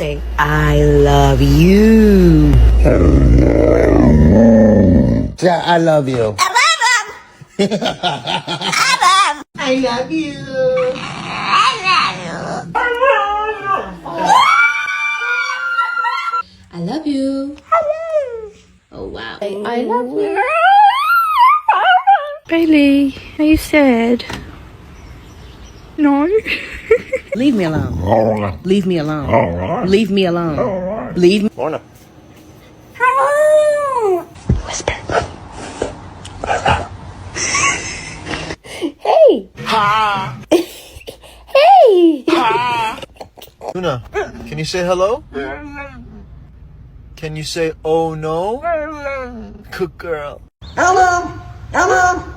say, I love you. Yeah, I love you. I love you. I love you. Oh wow. I love you. Bailey, are you sad? No? Leave me alone. Leave me alone. Leave me alone. Leave me. Hey! Hey! Luna, can you say hello? Can you say oh no? Good girl. Hello. Hello.